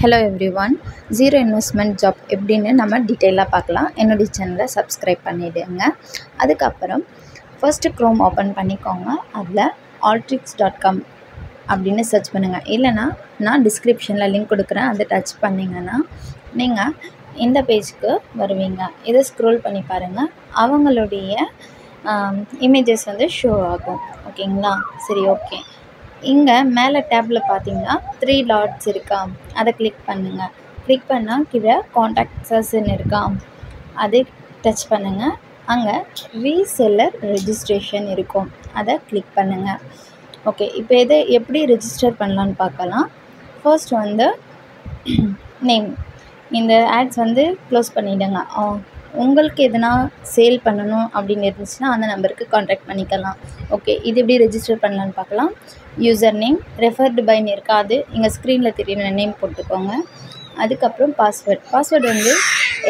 Hello everyone, zero investment job எப்படின்னு நம்ம டீட்டெயிலாக பார்க்கலாம். என்னுடைய சேனலை சப்ஸ்கிரைப் பண்ணிவிடுங்க. அதுக்கப்புறம் ஃபர்ஸ்ட்டு க்ரோம் ஓப்பன் பண்ணிக்கோங்க. அதில் Alteryx.com அப்படின்னு சர்ச் பண்ணுங்கள். இல்லைனா நான் டிஸ்கிரிப்ஷனில் லிங்க் கொடுக்குறேன், அதை டச் பண்ணிங்கன்னா நீங்கள் இந்த பேஜுக்கு வருவீங்க. இதை ஸ்க்ரோல் பண்ணி பாருங்கள். அவங்களுடைய இமேஜஸ் ஷோ ஆகும். ஓகேங்களா? சரி, ஓகே. இங்கே மேலே டேப்பில் பார்த்தீங்கன்னா 3 டாட்ஸ் இருக்கா, அதை கிளிக் பண்ணுங்கள். கிளிக் பண்ணால் கீழே காண்டாக்ட்ஸஸ்ன்னு இருக்கா, அதை டச் பண்ணுங்கள். அங்கே ரீசெல்லர் ரெஜிஸ்ட்ரேஷன் இருக்கும், அதை கிளிக் பண்ணுங்கள். ஓகே, இப்போ இதை எப்படி ரெஜிஸ்டர் பண்ணலான்னு பார்க்கலாம். ஃபர்ஸ்ட் நேம், இந்த ஆட்ஸ் க்ளோஸ் பண்ணிவிடுங்க. உங்களுக்கு எதனா சேல் பண்ணணும் அப்படின்னு இருந்துச்சுன்னா அந்த நம்பருக்கு காண்டாக்ட் பண்ணிக்கலாம். ஓகே, இது எப்படி ரெஜிஸ்டர் பண்ணலான்னு பார்க்கலாம். யூசர் நேம், ரெஃபர்டு பைன்னு இருக்காது, இங்கே ஸ்க்ரீனில் தெரியுற நேம் போட்டுக்கோங்க. அதுக்கப்புறம் பாஸ்வேர்டு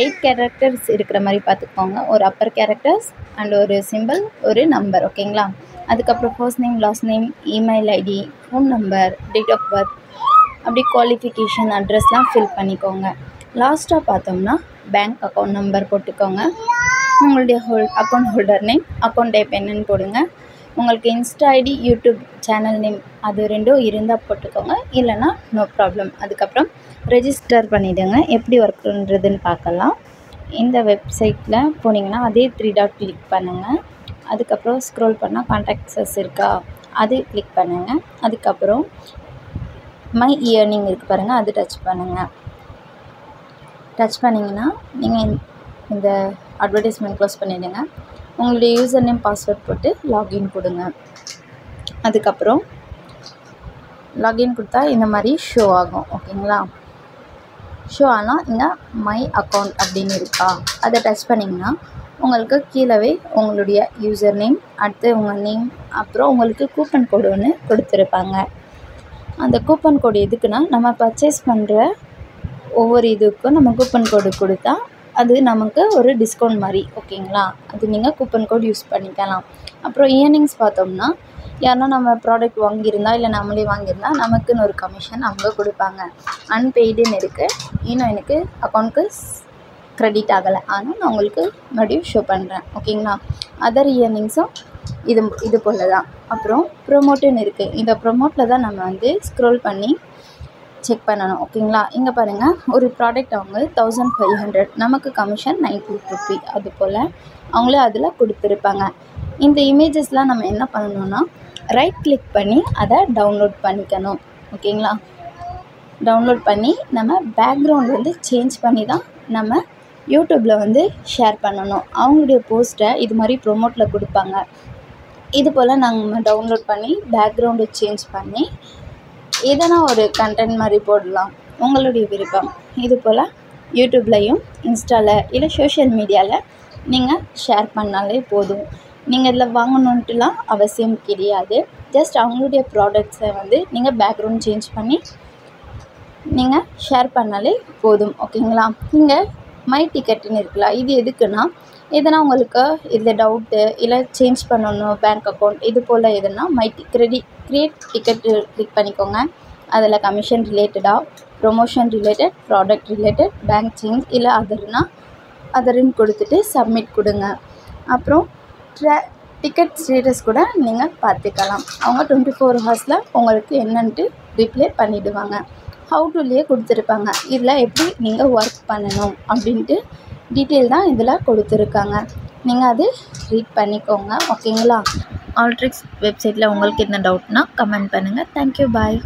8 கேரக்டர்ஸ் இருக்கிற மாதிரி பார்த்துக்கோங்க. ஒரு அப்பர் கேரக்டர்ஸ் அண்ட் ஒரு சிம்பிள், ஒரு நம்பர். ஓகேங்களா? அதுக்கப்புறம் first name, last name, email ID, phone number, date of birth, அப்படி குவாலிஃபிகேஷன், அட்ரஸ்லாம் ஃபில் பண்ணிக்கோங்க. லாஸ்ட்டாக பார்த்தோம்னா பேங்க் அக்கௌண்ட் நம்பர் போட்டுக்கோங்க. உங்களுடைய account holder name, account type என்னன்னு போடுங்க. உங்களுக்கு insta ID, YouTube channel name அது ரெண்டும் இருந்தால் போட்டுக்கோங்க, இல்லைனா நோ ப்ராப்ளம். அதுக்கப்புறம் ரெஜிஸ்டர் பண்ணிவிடுங்க. எப்படி ஒர்க் பண்ணுறதுன்னு பார்க்கலாம். இந்த வெப்சைட்டில் போனீங்கன்னா அதே 3 டாட் கிளிக் பண்ணுங்கள். அதுக்கப்புறம் ஸ்க்ரோல் பண்ணால் காண்டாக்ட்ஸஸ் இருக்கா, அது கிளிக் பண்ணுங்கள். அதுக்கப்புறம் மை இயர்னிங் இருக்குது பாருங்கள், அது டச் பண்ணுங்கள். டச் பண்ணிங்கன்னா நீங்கள் இந்த அட்வர்டைஸ்மெண்ட் க்ளோஸ் பண்ணிவிடுங்க. உங்களுடைய யூசர் நேம், பாஸ்வேர்ட் போட்டு லாகின் கொடுங்க. அதுக்கப்புறம் லாகின் கொடுத்தா இந்த மாதிரி ஷோ ஆகும். ஓகேங்களா? ஷோ ஆனால் இங்கே மை அக்கௌண்ட் அப்படின்னு இருக்கா, அதை டச் பண்ணிங்கன்னா உங்களுக்கு கீழே உங்களுடைய யூசர் நேம், அடுத்து உங்கள் நேம், அப்புறம் உங்களுக்கு கூப்பன் கோடு ஒன்று கொடுத்துருப்பாங்க. அந்த கூப்பன் கோடு எதுக்குன்னா, நம்ம பர்ச்சேஸ் பண்ணுற ஒவ்வொரு இதுக்கும் நம்ம கூப்பன் கோடு கொடுத்தா அது நமக்கு ஒரு டிஸ்கவுண்ட் மாதிரி. ஓகேங்களா? அது நீங்கள் கூப்பன் கோட் யூஸ் பண்ணிக்கலாம். அப்புறம் இயர்னிங்ஸ் பார்த்தோம்னா, யாருன்னா நம்ம ப்ராடக்ட் வாங்கியிருந்தா இல்லை நம்மளே வாங்கியிருந்தா நமக்குன்னு ஒரு கமிஷன் அவங்க கொடுப்பாங்க. அன்பெய்டுன்னு இருக்குது, இன்னும் எனக்கு அக்கௌண்ட்க்கு க்ரெடிட் ஆகலை, ஆனால் நான் உங்களுக்கு மறுபடியும் ஷோ பண்ணுறேன். ஓகேங்களா? அதர் இயர்னிங்ஸும் இது போல் தான். அப்புறம் ப்ரொமோட்டுன்னு இருக்குது. இந்த ப்ரொமோட்டில் தான் நம்ம ஸ்க்ரோல் பண்ணி செக் பண்ணணும். ஓகேங்களா? இங்கே பாருங்கள், ஒரு ப்ராடக்ட் அவங்க 1500, நமக்கு கமிஷன் 90 ரூபி, அது போல் அவங்களே அதில் கொடுத்துருப்பாங்க. இந்த இமேஜஸ்லாம் நம்ம என்ன பண்ணணும்னா ரைட் கிளிக் பண்ணி அதை டவுன்லோட் பண்ணிக்கணும். ஓகேங்களா? டவுன்லோட் பண்ணி நம்ம பேக்ரவுண்ட் சேஞ்ச் பண்ணி தான் நம்ம யூடியூப்பில் ஷேர் பண்ணணும். அவங்களுடைய போஸ்ட்டை இது மாதிரி ப்ரொமோட்டில் கொடுப்பாங்க. இது போல் நாங்கள் டவுன்லோட் பண்ணி பேக்ரவுண்டு சேஞ்ச் பண்ணி எதனா ஒரு கண்டென்ட் மாதிரி போடலாம், உங்களுடைய விருப்பம். இது போல் யூடியூப்லேயும் இன்ஸ்டாவில் இல்லை சோஷியல் மீடியாவில் நீங்கள் ஷேர் பண்ணாலே போதும். நீங்கள் இதில் வாங்கணுன்ட்டுலாம் அவசியம் கிடையாது. ஜஸ்ட் அவங்களுடைய ப்ராடக்ட்ஸை நீங்கள் பேக்ரவுண்ட் சேஞ்ச் பண்ணி நீங்கள் ஷேர் பண்ணாலே போதும். ஓகேங்களா? இங்கே மை டிக்கெட்டுன்னு இருக்குல்ல, இது எதுக்குன்னா எதனா உங்களுக்கு இதில் டவுட்டு இல்லை சேஞ்ச் பண்ணணும் பேங்க் அக்கௌண்ட், இது போல் எதுனா க்ரியேட் டிக்கெட்டு கிளிக் பண்ணிக்கோங்க. அதில் கமிஷன் ரிலேட்டடாக, promotion related, product related, bank change இல்லை அதர்ன்னு கொடுத்துட்டு சப்மிட் கொடுங்க. அப்புறம் டிக்கெட் ஸ்டேட்டஸ் கூட நீங்கள் பார்த்துக்கலாம். அவங்க 24 ஹவர்ஸில் உங்களுக்கு என்னன்ட்டு ரிப்ளை பண்ணிவிடுவாங்க. ஹவு டுலேயே கொடுத்துருப்பாங்க. இதில் எப்படி நீங்கள் ஒர்க் பண்ணணும் அப்படின்ட்டு டீட்டெயில் தான் இதில் கொடுத்துருக்காங்க. நீங்கள் அது ரீட் பண்ணிக்கோங்க. ஓகேங்களா? Alteryx வெப்சைட்டில் உங்களுக்கு என்ன டவுட்னா கமெண்ட் பண்ணுங்கள். தேங்க்யூ, பாய்.